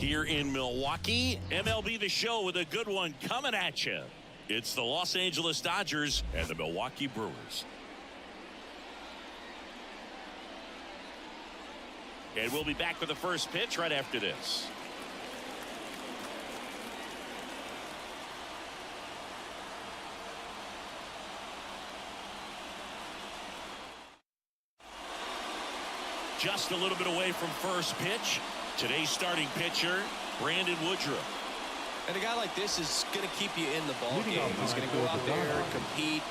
here in Milwaukee. MLB The Show with a good one coming at you. It's the Los Angeles Dodgers and the Milwaukee Brewers. And we'll be back with the first pitch right after this. Just a little bit away from first pitch. Today's starting pitcher, Brandon Woodruff. And a guy like this is going to keep you in the ball game. He's going to go out there and compete.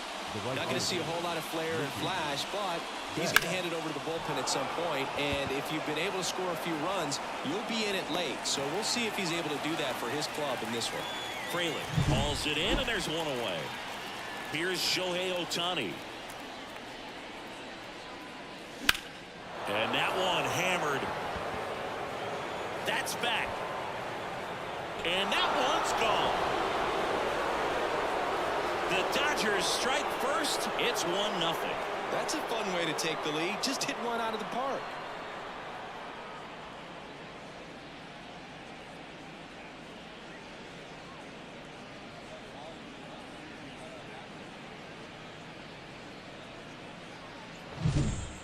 Not going to see a whole lot of flair and flash, but he's going to hand it over to the bullpen at some point. And if you've been able to score a few runs, you'll be in it late. So we'll see if he's able to do that for his club in this one. Fraley hauls it in, and there's one away. Here's Shohei Ohtani. And that one hammered. That's back. And that one's gone. The Dodgers strike first. It's 1-0. That's a fun way to take the lead. Just hit one out of the park.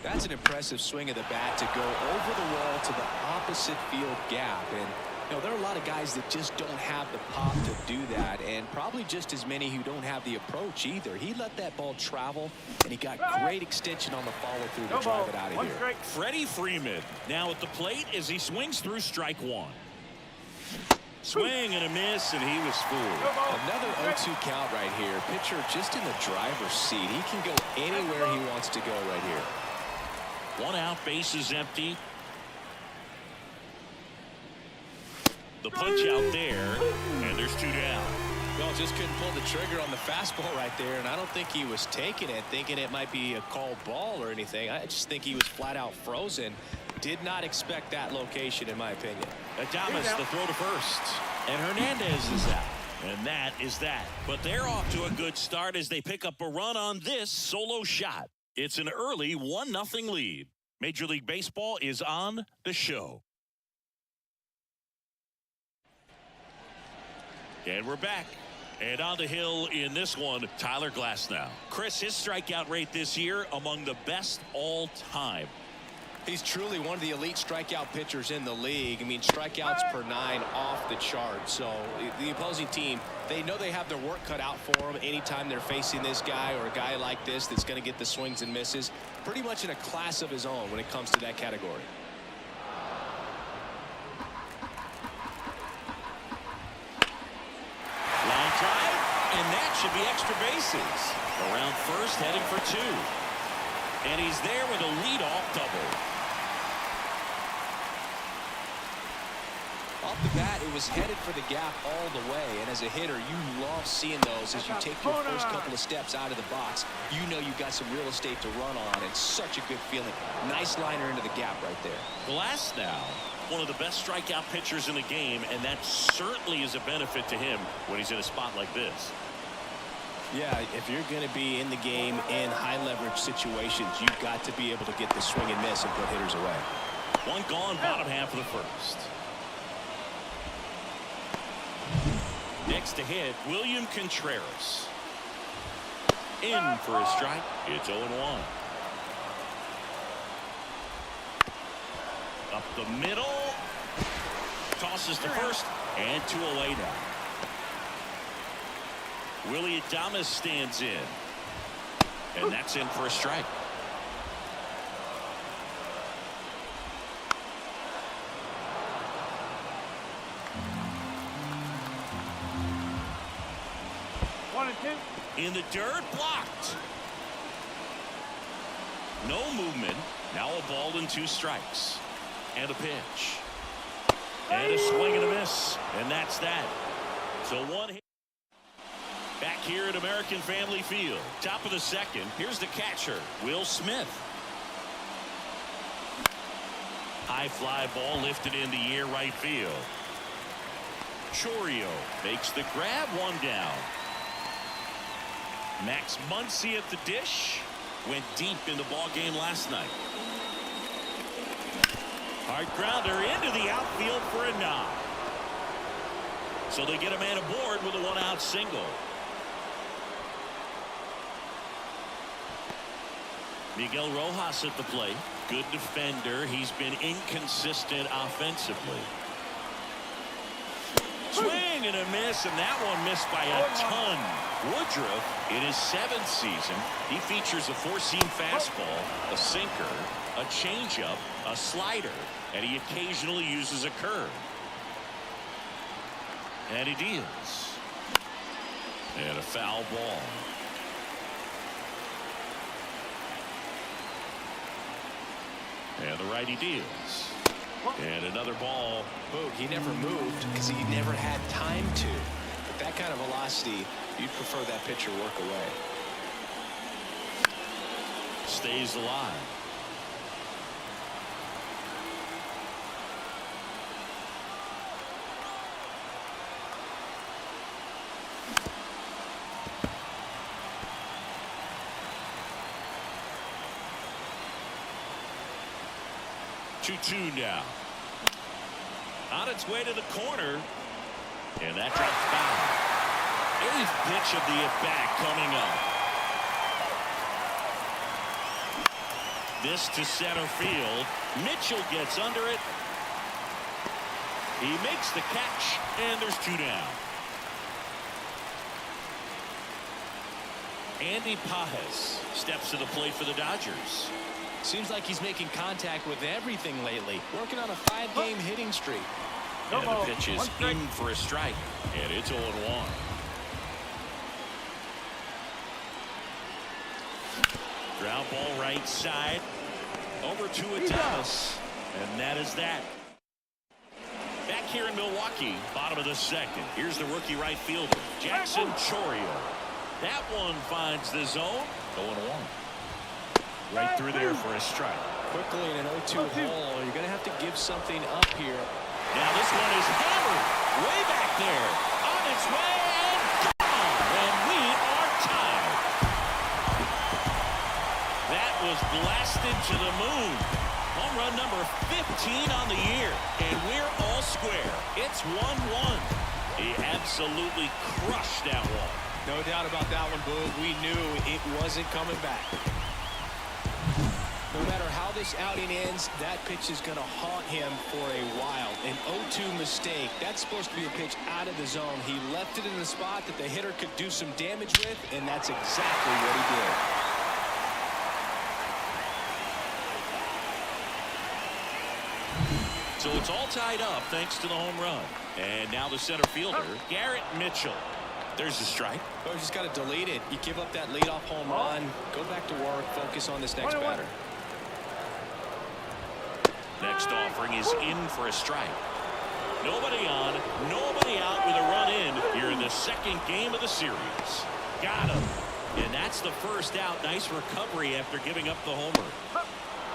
That's an impressive swing of the bat to go over the wall to the opposite field gap. And you know, there are a lot of guys that just don't have the pop to do that, and probably just as many who don't have the approach either. He let that ball travel, and he got great extension on the follow-through to drive it out of here. Freddie Freeman now at the plate as he swings through strike one. Swing and a miss, and he was fooled. Another 0-2 count right here. Pitcher just in the driver's seat. He can go anywhere he wants to go right here. One out, bases empty. The punch out there, and there's two down. Well, just couldn't pull the trigger on the fastball right there, and I don't think he was taking it, thinking it might be a called ball or anything. I just think he was flat out frozen. Did not expect that location, in my opinion. Adames, the throw to first, and Hernandez is out. And that is that. But they're off to a good start as they pick up a run on this solo shot. It's an early 1-0 lead. Major League Baseball is on the show. And we're back. And on the hill in this one, Tyler Glasnow. Chris, his strikeout rate this year among the best all time. He's truly one of the elite strikeout pitchers in the league. I mean, strikeouts per 9 off the chart. So the opposing team, they know they have their work cut out for them anytime they're facing this guy or a guy like this that's going to get the swings and misses. Pretty much in a class of his own when it comes to that category. Line drive, and that should be extra bases. Around first, heading for 2. And he's there with a leadoff double. Off the bat, it was headed for the gap all the way, and as a hitter, you love seeing those as you take your first couple of steps out of the box. You know you've got some real estate to run on, and such a good feeling. Nice liner into the gap right there. Glasnow, one of the best strikeout pitchers in the game, and that certainly is a benefit to him when he's in a spot like this. Yeah, if you're going to be in the game in high leverage situations, you've got to be able to get the swing and miss and put hitters away. One gone, bottom half of the first. Next to hit, William Contreras. In for a strike. It's 0-1. Up the middle. Tosses to first, and 2 away now. Willie Adames stands in. And that's in for a strike. In the dirt, blocked. No movement. Now a ball and 2 strikes. And a pitch. And a swing and a miss. And that's that. So one hit. Back here at American Family Field. Top of the second. Here's the catcher, Will Smith. High fly ball lifted in the air right field. Chourio makes the grab, 1 down. Max Muncy at the dish. Went deep in the ball game last night. Hard grounder into the outfield for a knock. So they get a man aboard with a one-out single. Miguel Rojas at the plate. Good defender. He's been inconsistent offensively. Swing and a miss, and that one missed by a ton. Woodruff, in his 7th season, he features a 4-seam fastball, a sinker, a changeup, a slider, and he occasionally uses a curve. And he deals. And a foul ball. And the righty deals. And another ball. Boog, he never moved because he never had time to. With that kind of velocity, you'd prefer that pitcher work away. Stays alive. Two now. On its way to the corner. And that drops foul. 8th pitch of the at-bat coming up. This to center field. Mitchell gets under it. He makes the catch, and there's 2 down. Andy Pages steps to the plate for the Dodgers. Seems like he's making contact with everything lately. Working on a 5-game hitting streak. And the pitch is in for a strike. And it's 0-1. Ground ball right side. Over to Thomas. And that is that. Back here in Milwaukee, bottom of the 2nd. Here's the rookie right fielder, Jackson Chourio. That one finds the zone. 0-1. Right through there for a strike. Quickly in an 0-2 hole, you're going to have to give something up here. Now this one is hammered way back there. On its way and gone. And we are tied. That was blasted to the moon. Home run number 15 on the year. And we're all square. It's 1-1. He absolutely crushed that one. No doubt about that one, Boog. We knew it wasn't coming back. No matter how this outing ends, that pitch is going to haunt him for a while. An 0-2 mistake. That's supposed to be a pitch out of the zone. He left it in the spot that the hitter could do some damage with, and that's exactly what he did. So it's all tied up thanks to the home run. And now the center fielder, Garrett Mitchell. There's the strike. Oh, you just got to delete it. You give up that leadoff home run. Go back to work. Focus on this next batter. Next offering is in for a strike. Nobody on, nobody out with a run in here in the 2nd game of the series. Got him. And that's the first out. Nice recovery after giving up the homer.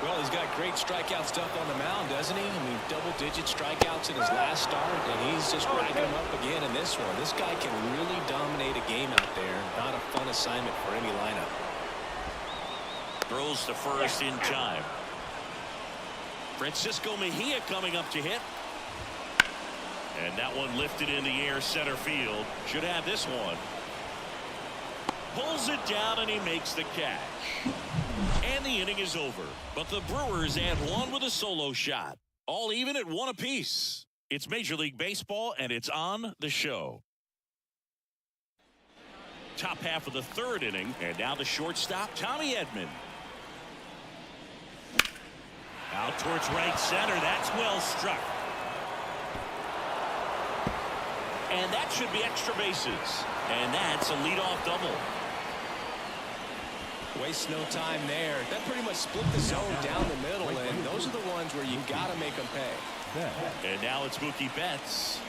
Well, he's got great strikeout stuff on the mound, doesn't he? I mean, double-digit strikeouts in his last start, and he's just racking them up again in this one. This guy can really dominate a game out there. Not a fun assignment for any lineup. Throws to first in time. Francisco Mejia coming up to hit. And that one lifted in the air center field. Should have this one. Pulls it down and he makes the catch. And the inning is over. But the Brewers add one with a solo shot. All even at 1 apiece. It's Major League Baseball and it's on the show. Top half of the 3rd inning. And now the shortstop, Tommy Edman. Out towards right center. That's well struck. And that should be extra bases. And that's a leadoff double. Waste no time there. That pretty much split the zone down the middle, and those are the ones where you got to make them pay. And now it's Mookie Betts.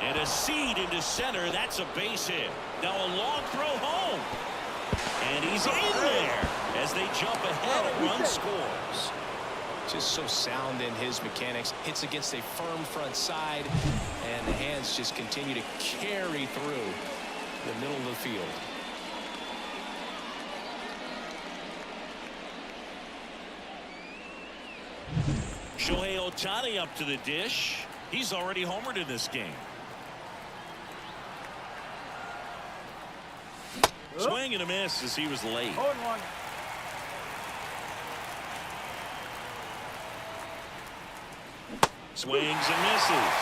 And a seed into center. That's a base hit. Now a long throw home. And he's in there as they jump ahead and run scores. Just so sound in his mechanics. Hits against a firm front side, and the hands just continue to carry through the middle of the field. Shohei Ohtani up to the dish. He's already homered in this game. Swing and a miss as he was late. 0-1. Swings and misses.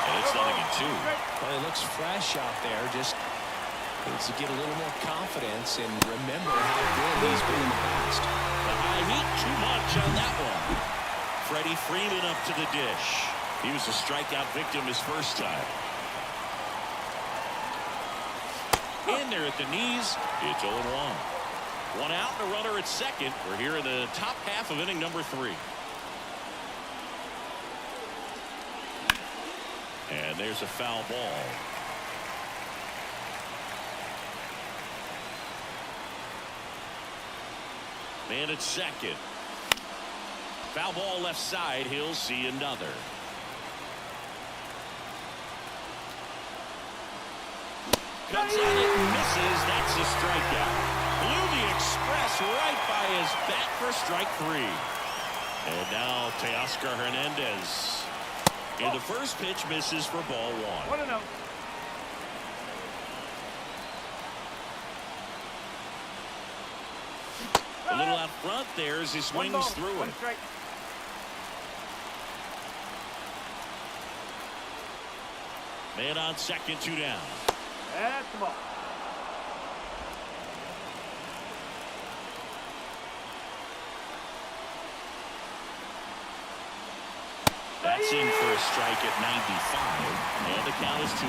And it's 0-2. Well, he looks fresh out there. Just needs to get a little more confidence and remember how good he's been in the past. The high heat, too much on that one. Freddie Freeman up to the dish. He was a strikeout victim his first time. In there at the knees. It's 0-1. One out and a runner at second. We're here in the top half of inning number 3. And there's a foul ball. Man at second. Foul ball left side. He'll see another. Cuts at it and misses. That's a strikeout. Blew the express right by his bat for strike 3. And now Teoscar Hernandez. And the first pitch misses for ball 1. 1-0. A little out front there as he swings through it. Strike. Man on second, 2 down. That's the ball. That's in for a strike at 95. And the count is 2-2.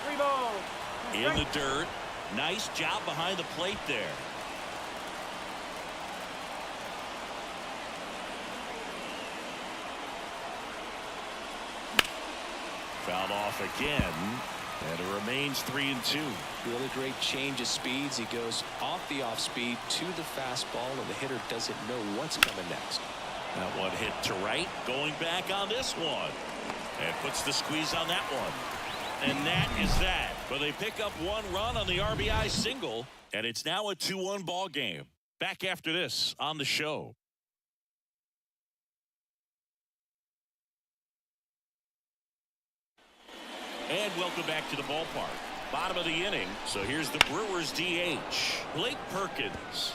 3 balls. In the dirt. Nice job behind the plate there. Fouled off again. And it remains 3-2. Really great change of speeds. He goes off the off speed to the fastball, and the hitter doesn't know what's coming next. That one hit to right. Going back on this one. And puts the squeeze on that one. And that is that. But they pick up 1 run on the RBI single. And it's now a 2-1 ball game. Back after this on the show. And welcome back to the ballpark. Bottom of the inning. So here's the Brewers DH, Blake Perkins.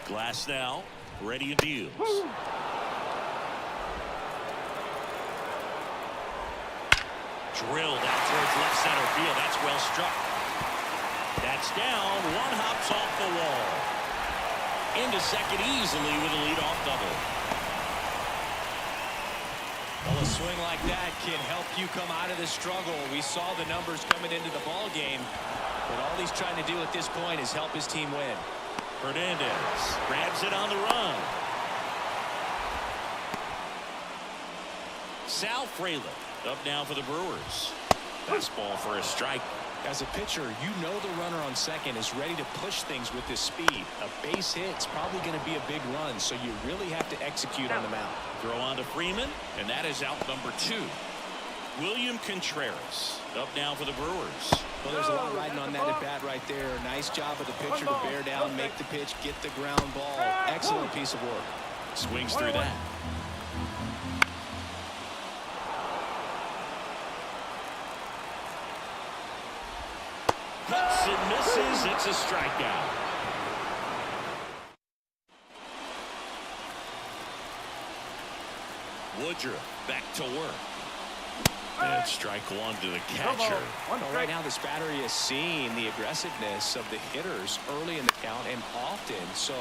Glass now, ready and deals. Drilled out towards left center field. That's well struck. That's down. One hops off the wall. Into second easily with a leadoff double. Well, a swing like that can help you come out of the struggle. We saw the numbers coming into the ball game, but all he's trying to do at this point is help his team win. Hernandez grabs it on the run. Sal Frelick up now for the Brewers. Fastball for a strike. As a pitcher, you know the runner on second is ready to push things with his speed. A base hit's probably going to be a big run, so you really have to execute on the mound. Throw on to Freeman, and that is out number 2. William Contreras up now for the Brewers. Well, there's a lot riding on that at bat right there. Nice job of the pitcher to bear down, make the pitch, get the ground ball. Excellent piece of work. Swings through that. Cuts and misses. It's a strikeout. Woodruff back to work. And strike 1 to the catcher. Well, right now this battery is seeing the aggressiveness of the hitters early in the count and often. So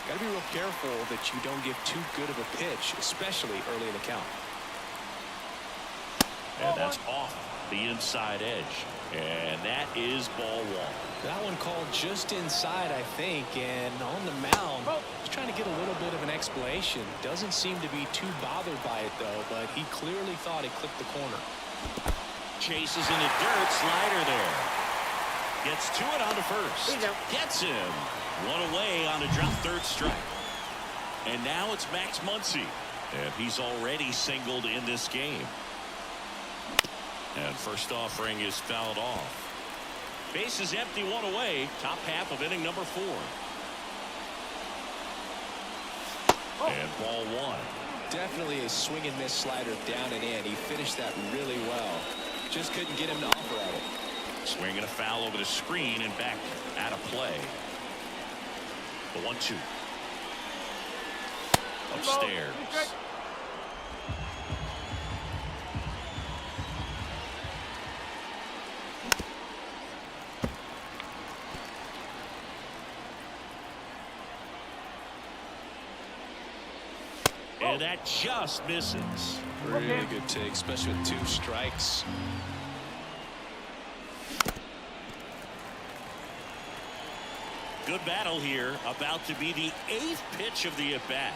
got to be real careful that you don't give too good of a pitch, especially early in the count. And that's off the inside edge. And that is ball 1. That one called just inside, I think, and on the mound, he's trying to get a little bit of an explanation. Doesn't seem to be too bothered by it, though, but he clearly thought it clipped the corner. Chases in the dirt, slider there. Gets to it on the first. Gets him. 1 away on a drop, 3rd strike. And now it's Max Muncy. And he's already singled in this game. And first offering is fouled off. Base is empty, 1 away. Top half of inning number 4. And ball one. Definitely a swing and miss slider down and in. He finished that really well. Just couldn't get him to offer at it. Swinging a foul over the screen and back out of play. The 1-2. Upstairs. And that just misses. Really good take, especially with 2 strikes. Good battle here. About to be the 8th pitch of the at-bat.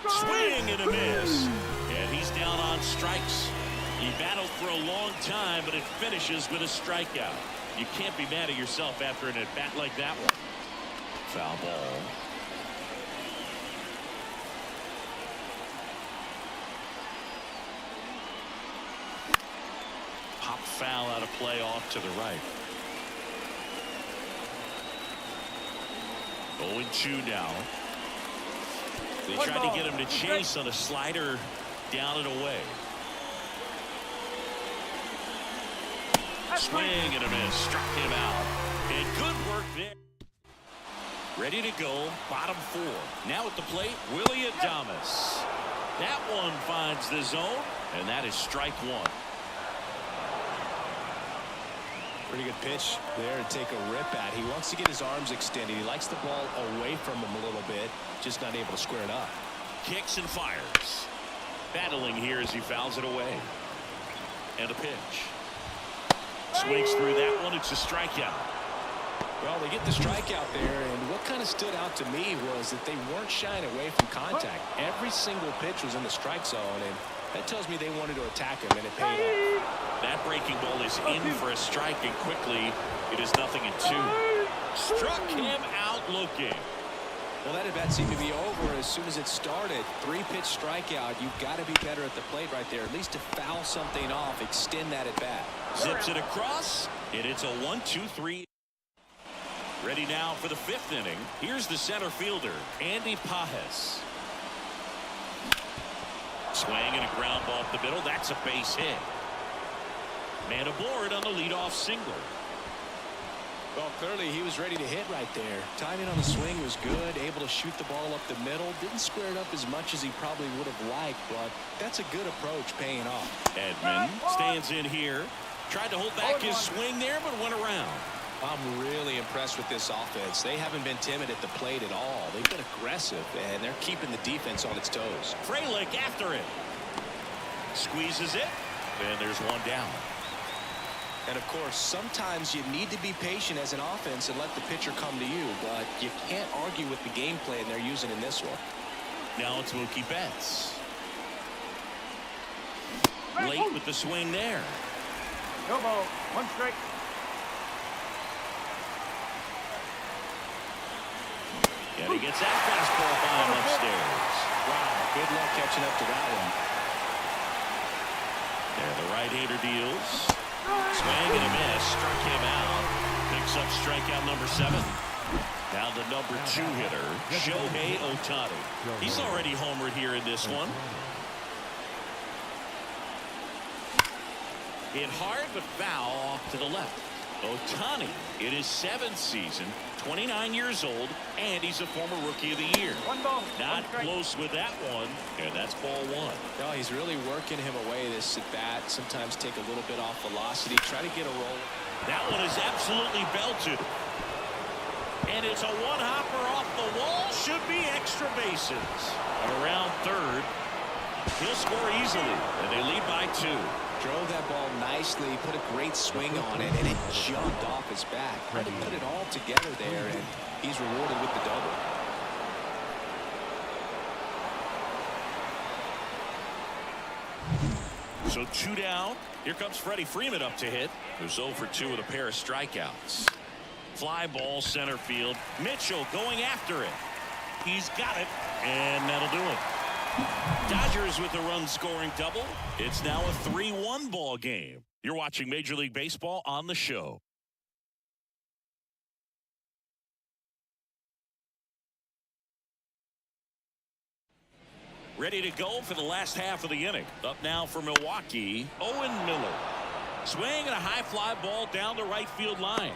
Swing and a miss. And he's down on strikes. He battled for a long time, but it finishes with a strikeout. You can't be mad at yourself after an at-bat like that one. Foul ball. Pop foul out of play off to the right. 0-2 now. They tried to get him to chase on a slider down and away. Swing and a miss. Struck him out. And good work there. Ready to go. Bottom 4. Now at the plate, Willie Adames. That one finds the zone, and that is strike 1. Pretty good pitch there to take a rip at. He wants to get his arms extended. He likes the ball away from him a little bit, just not able to square it up. Kicks and fires. Battling here as he fouls it away. And a pitch. Swings through that one. It's a strikeout. Well, they get the strikeout there, and what kind of stood out to me was that they weren't shying away from contact. Every single pitch was in the strike zone, and that tells me they wanted to attack him, and it paid off. That breaking ball is in for a strike, and quickly it is 0-2. Struck him out looking. Well, that at-bat seemed to be over as soon as it started. 3-pitch strikeout. You've got to be better at the plate right there, at least to foul something off, extend that at-bat. Zips it across, and it's a 1-2-3. Ready now for the 5th inning. Here's the center fielder, Andy Pages. Swing and a ground ball up the middle. That's a base hit. Man aboard on the leadoff single. Well, clearly he was ready to hit right there. Timing on the swing was good. Able to shoot the ball up the middle. Didn't square it up as much as he probably would have liked, but that's a good approach paying off. Edman stands in here. Tried to hold back his swing there, but went around. I'm really impressed with this offense. They haven't been timid at the plate at all. They've been aggressive, and they're keeping the defense on its toes. Frelick after it. Squeezes it, and there's one down. And, of course, sometimes you need to be patient as an offense and let the pitcher come to you, but you can't argue with the game plan they're using in this one. Now it's Mookie Betts. Late with the swing there. No ball. 1 strike. And he gets that fastball by him upstairs. Wow, good luck catching up to that one. There, the right-hander deals. Swing and a miss. Struck him out. Picks up strikeout number 7. Now the number 2 hitter, Shohei Ohtani. He's already homered here in this one. Hit hard but foul off to the left. Ohtani in his 7th season, 29 years old, and he's a former Rookie of the Year. 1 ball. Not close with that one, and that's ball 1. No, he's really working him away this at bat. Sometimes take a little bit off velocity, try to get a roll. That one is absolutely belted. And it's a one-hopper off the wall. Should be extra bases. Around third. He'll score easily, and they lead by 2. Drove that ball nicely, put a great swing on it, and it jumped off his bat. Trying to put it all together there, and he's rewarded with the double. So 2 down. Here comes Freddie Freeman up to hit. Who's 0 for 2 with a pair of strikeouts. Fly ball center field. Mitchell going after it. He's got it, and that'll do it. Dodgers with a run-scoring double. It's now a 3-1 ball game. You're watching Major League Baseball on the show. Ready to go for the last half of the inning. Up now for Milwaukee, Owen Miller. Swing and a high fly ball down the right field line.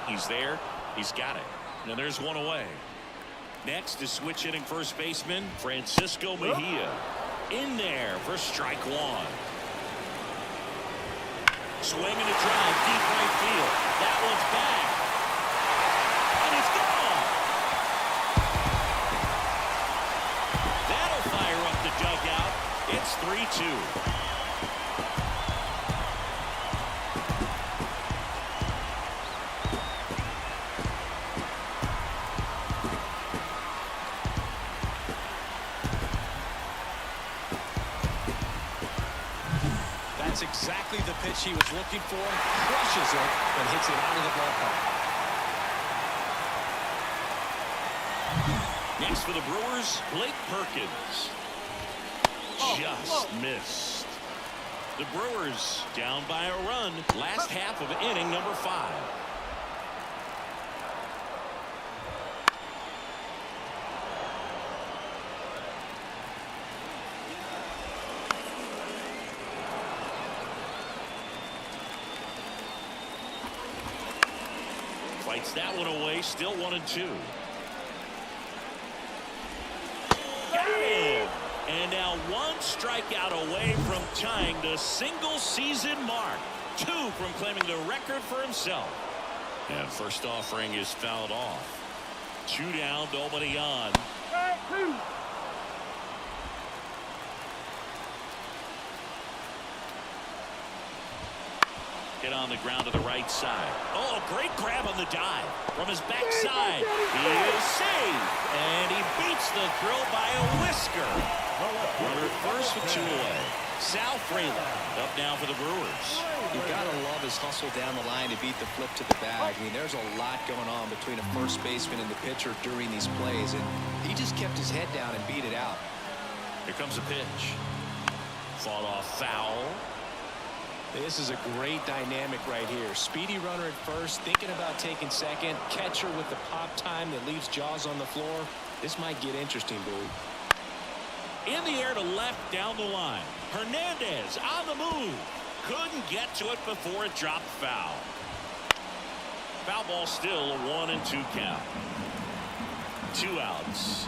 He's there. He's got it. And there's one away. Next is switch hitting first baseman Francisco Mejia. In there for strike one. Swing and a drive deep right field. That one's back. And it's gone. That'll fire up the dugout. It's 3-2. That's exactly the pitch he was looking for. Crushes it and hits it out of the ballpark. Next for the Brewers, Blake Perkins. Just missed. The Brewers down by a run. Last half of inning number 5. Fights that one away. Still 1-2. Got him. And now one strikeout away from tying the single season mark. 2 from claiming the record for himself. And first offering is fouled off. 2 down, nobody on. Hit on the ground to the right side. Oh, great grab on the dive from his backside. He is safe, and he beats the throw by a whisker. Runner at first with 2 away. Sal Frelick up now for the Brewers. You gotta love his hustle down the line to beat the flip to the bag. I mean, there's a lot going on between a first baseman and the pitcher during these plays, and he just kept his head down and beat it out. Here comes a pitch. Fought off foul. This is a great dynamic right here. Speedy runner at first, thinking about taking second. Catcher with the pop time that leaves Jaws on the floor. This might get interesting, Bowie. In the air to left down the line. Hernandez on the move. Couldn't get to it before it dropped foul. Foul ball still a 1-2 count. 2 outs.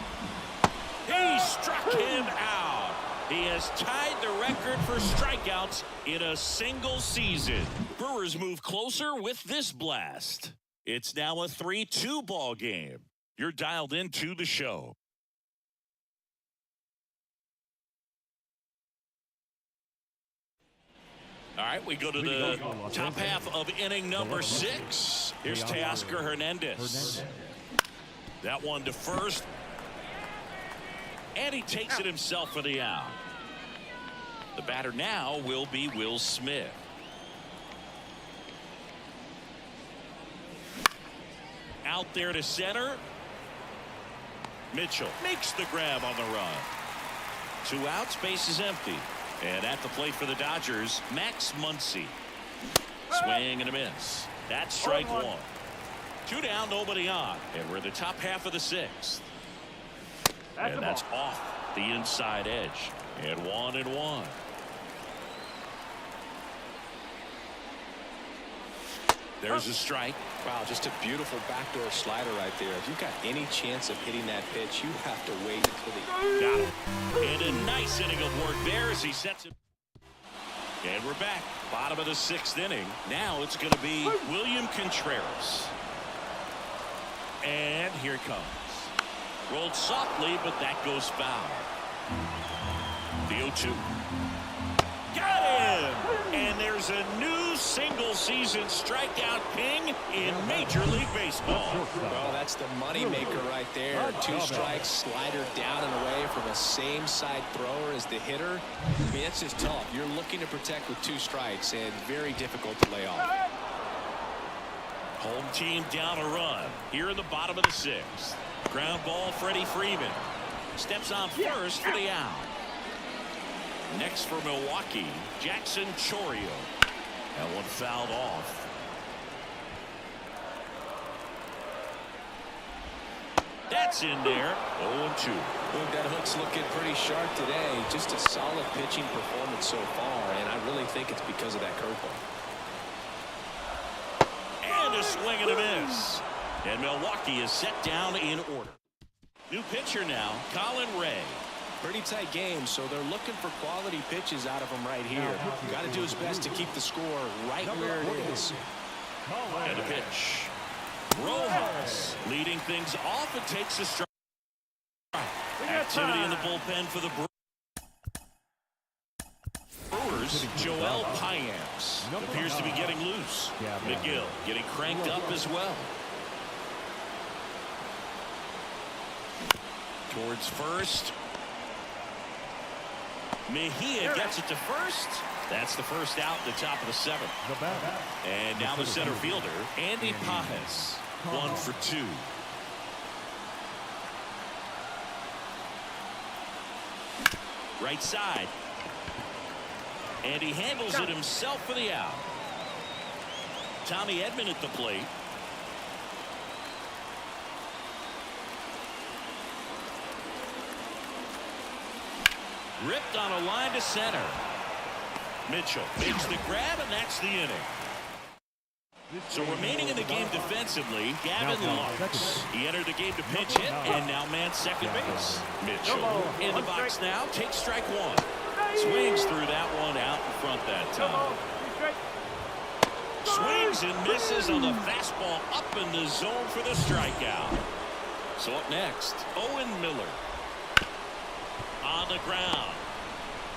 He struck him out. He has tied the record for strikeouts in a single season. Brewers move closer with this blast. It's now a 3-2 ball game. You're dialed into the show. All right, we go to the top half of inning number 6. Here's Teoscar Hernandez. That one to first. And he takes it himself for the out. The batter now will be Will Smith. Out there to center. Mitchell makes the grab on the run. 2 outs, base is empty. And at the plate for the Dodgers, Max Muncy. Swing and a miss. That's strike 1. 2 down, nobody on. And we're in the top half of the 6th. And that's off the inside edge. And 1-1. There's a strike. Wow, just a beautiful backdoor slider right there. If you've got any chance of hitting that pitch, you have to wait until the... Got it. And a nice inning of work there as he sets it. And we're back. Bottom of the 6th inning. Now it's going to be William Contreras. And here it comes. Rolled softly, but that goes foul. The 0-2. Got him! And there's a new single-season strikeout king in Major League Baseball. Well, that's the moneymaker right there. 2 strikes, slider down and away from a same-side thrower as the hitter. I mean, it's just tough. You're looking to protect with 2 strikes, and very difficult to lay off. Home team down a run here in the bottom of the 6th. Ground ball, Freddie Freeman. Steps on first for the out. Next for Milwaukee, Jackson Chourio. That one fouled off. That's in there. 0-2. Look, that hook's looking pretty sharp today. Just a solid pitching performance so far, and I really think it's because of that curveball. And a swing and a miss. And Milwaukee is set down in order. New pitcher now, Colin Ray. Pretty tight game, so they're looking for quality pitches out of him right here. Got to do his best to keep the score right where it is. And a pitch. Rojas leading things off and takes a strike. Activity in the bullpen for the Brewers. Shohei Ohtani appears to be getting loose. McGill getting cranked up as well. Towards first. Mejia gets it to first. That's the first out at the top of the seventh. And now the center fielder, Andy Pajes, 1 for 2. Right side. And he handles it himself for the out. Tommy Edman at the plate. Ripped on a line to center. Mitchell makes the grab, and that's the inning. So remaining in the game defensively, Gavin Lux. He entered the game to pinch hit, and now man second base. Mitchell in the box now, takes strike one. Swings through that one out in front that time. Swings and misses on the fastball up in the zone for the strikeout. So up next, Owen Miller. On the ground.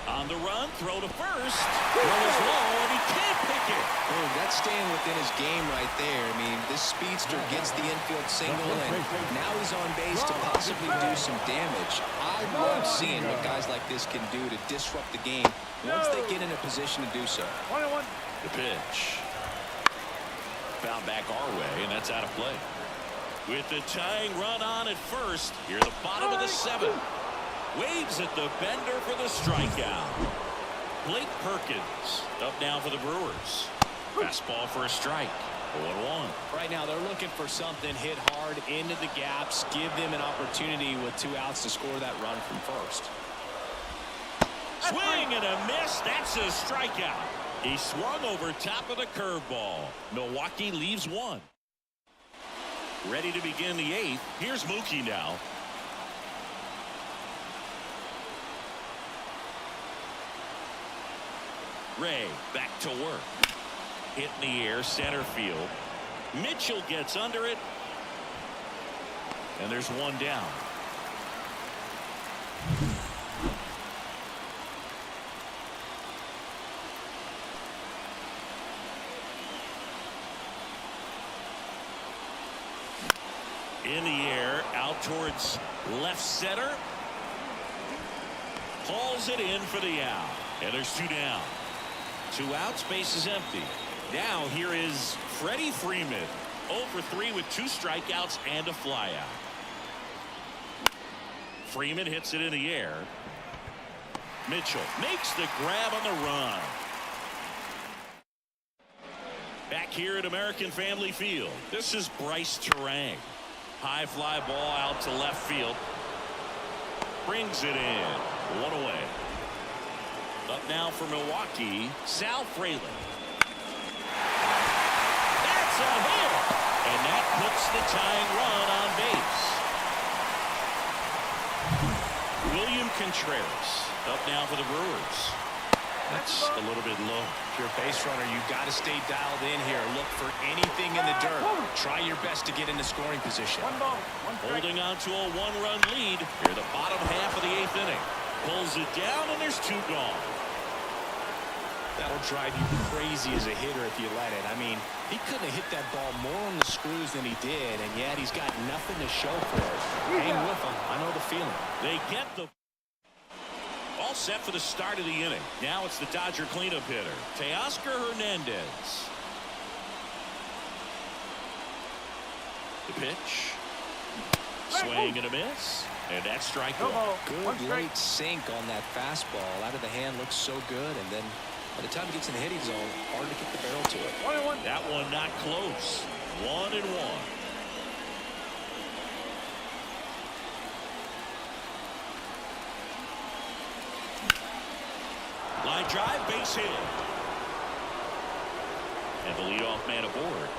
On the run, throw to first. Throw is low, and he can't pick it. Oh, that's staying within his game right there. I mean, this speedster gets the infield single, and now he's on base to possibly do some damage. I love seeing what guys like this can do to disrupt the game once they get in a position to do so. The pitch. Found back our way, and that's out of play. With the tying run on at first, here at the bottom of the seventh. Waves at the bender for the strikeout. Blake Perkins up now for the Brewers. Fastball for a strike. 0-1. Right now they're looking for something hit hard into the gaps. Give them an opportunity with 2 outs to score that run from first. Swing and a miss. That's a strikeout. He swung over top of the curveball. Milwaukee leaves 1. Ready to begin the 8th. Here's Mookie now. Ray back to work. Hit in the air, center field. Mitchell gets under it. And there's 1 down. In the air, out towards left center. Hauls it in for the out. And there's 2 down. 2 outs, base is empty. Now here is Freddie Freeman. 0 for 3 with 2 strikeouts and a flyout. Freeman hits it in the air. Mitchell makes the grab on the run. Back here at American Family Field, this is Bryce Terang. High fly ball out to left field. Brings it in. 1 away. Up now for Milwaukee, Sal Fraley. That's a hit! And that puts the tying run on base. William Contreras up now for the Brewers. That's a little bit low. If you're a base runner, you've got to stay dialed in here. Look for anything in the dirt. Try your best to get into scoring position. Holding on to a 1-run lead here the bottom half of the 8th inning. Pulls it down, and there's 2 gone. That'll drive you crazy as a hitter if you let it. I mean, he couldn't have hit that ball more on the screws than he did, and yet he's got nothing to show for it. Hang with him. I know the feeling. They get the all set for the start of the inning. Now it's the Dodger cleanup hitter, Teoscar Hernandez. The pitch. Swing and a miss. And that's strike 1. Good late sink on that fastball. Out of the hand looks so good, and then by the time he gets in the hitting zone, hard to get the barrel to it. That one not close. 1-1. line drive, base hit. And the leadoff man aboard.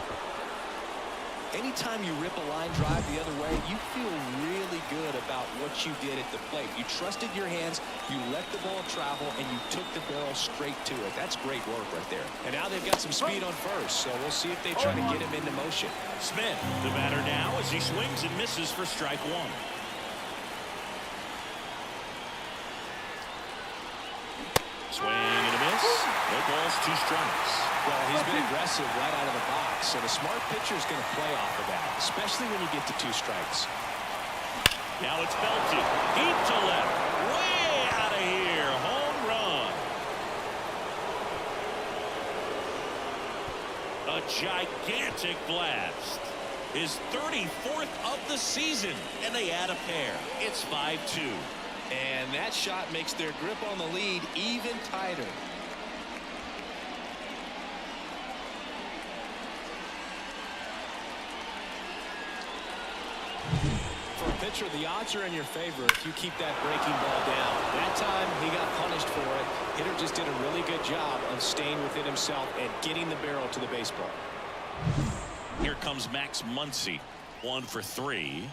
Anytime you rip a line drive the other way, you feel really good about what you did at the plate. You trusted your hands, you let the ball travel, and you took the barrel straight to it. That's great work right there. And now they've got some speed on first, so we'll see if they try to get him into motion. Smith, the batter now, as he swings and misses for strike one. Swing and a miss. No balls, 2 strikes. Well, he's been aggressive right out of the box, and a smart pitcher is going to play off of that, especially when you get to 2 strikes. Now it's belted. Deep to left. Way out of here. Home run. A gigantic blast. His 34th of the season, and they add a pair. It's 5-2. And that shot makes their grip on the lead even tighter. For a pitcher, the odds are in your favor if you keep that breaking ball down. That time, he got punished for it. Hitter just did a really good job of staying within himself and getting the barrel to the baseball. Here comes Max Muncy. 1 for 3.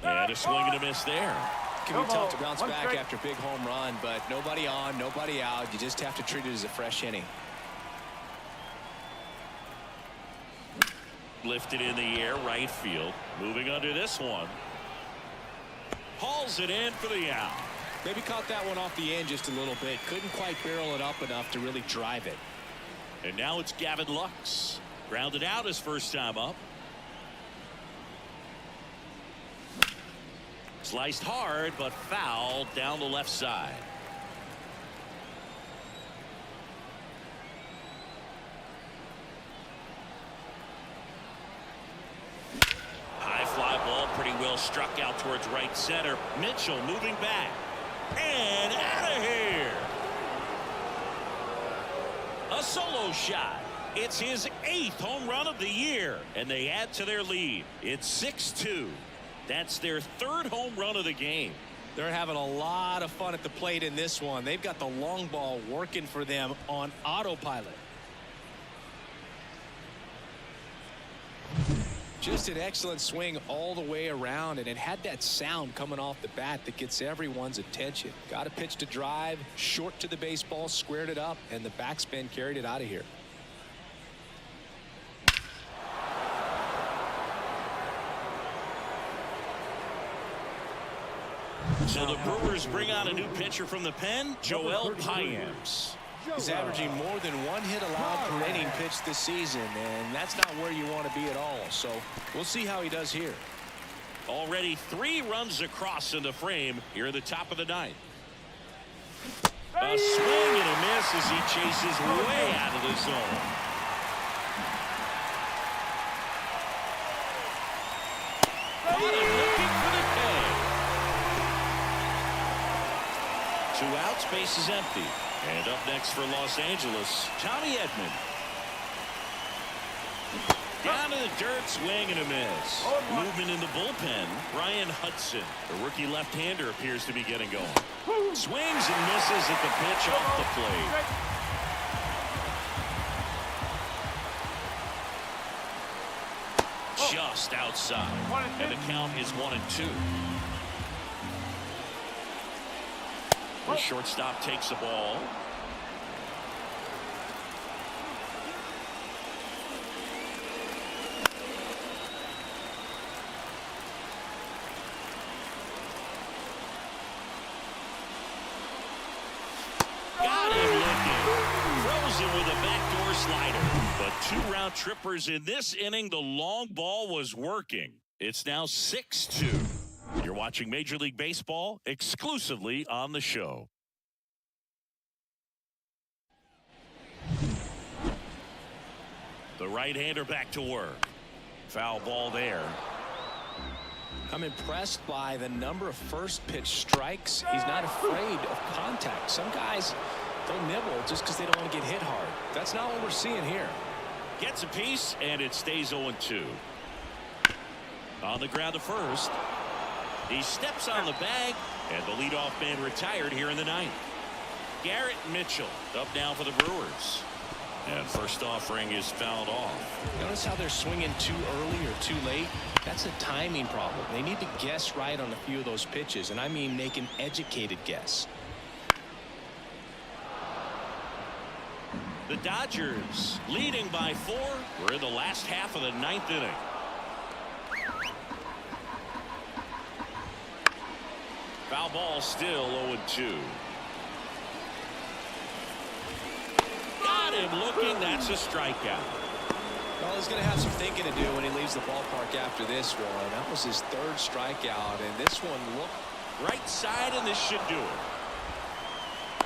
And a swing and a miss there. Can be tough to bounce back after a big home run, but nobody on, nobody out. You just have to treat it as a fresh inning. Lifted in the air, right field. Moving under this one. Hauls it in for the out. Maybe caught that one off the end just a little bit. Couldn't quite barrel it up enough to really drive it. And now it's Gavin Lux. Grounded out his first time up. Sliced hard, but foul down the left side. High fly ball, pretty well struck out towards right center. Mitchell moving back. And out of here. A solo shot. It's his 8th home run of the year, and they add to their lead. It's 6-2. That's their 3rd home run of the game. They're having a lot of fun at the plate in this one. They've got the long ball working for them on autopilot. Just an excellent swing all the way around, and it had that sound coming off the bat that gets everyone's attention. Got a pitch to drive, short to the baseball, squared it up, and the backspin carried it out of here. So the Brewers bring on a new pitcher from the pen, Shohei Ohtani. He's averaging more than 1 hit allowed per inning pitched this season, and that's not where you want to be at all. So we'll see how he does here. Already 3 runs across in the frame here in the top of the 9th. A swing and a miss as he chases way out of the zone. Caught him looking for the tag. 2 outs, base is empty. And up next for Los Angeles, Tommy Edman. Down to the dirt, swing and a miss. Movement in the bullpen, Ryan Hudson. The rookie left-hander appears to be getting going. Swings and misses at the pitch off the plate. Just outside. And the count is 1-2. The shortstop takes the ball. Got him looking. Throws it with a backdoor slider. But 2 round trippers in this inning. The long ball was working. It's now 6-2. You're watching Major League Baseball exclusively on the show. The right-hander back to work. Foul ball there. I'm impressed by the number of first pitch strikes. He's not afraid of contact. Some guys, they'll nibble just because they don't want to get hit hard. That's not what we're seeing here. Gets a piece, and it stays 0-2. On the ground to first. He steps on the bag, and the leadoff man retired here in the ninth. Garrett Mitchell up now for the Brewers. And first offering is fouled off. Notice how they're swinging too early or too late? That's a timing problem. They need to guess right on a few of those pitches, and I mean make an educated guess. The Dodgers leading by 4. We're in the last half of the ninth inning. Foul ball, still 0-2. Got him looking. That's a strikeout. Well, he's going to have some thinking to do when he leaves the ballpark after this one. That was his 3rd strikeout, and this one looked right side, and this should do it.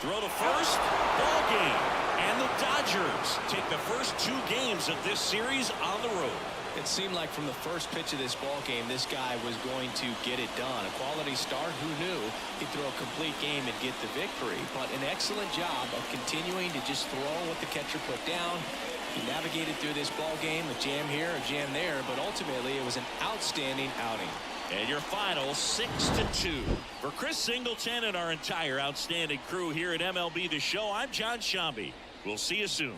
Throw to first. Ball game. And the Dodgers take the first 2 games of this series on the road. It seemed like from the first pitch of this ball game, this guy was going to get it done. A quality start. Who knew he'd throw a complete game and get the victory? But an excellent job of continuing to just throw what the catcher put down. He navigated through this ball game, a jam here, a jam there, but ultimately it was an outstanding outing. And your final 6-2. For Chris Singleton and our entire outstanding crew here at MLB The Show, I'm John Shambi. We'll see you soon.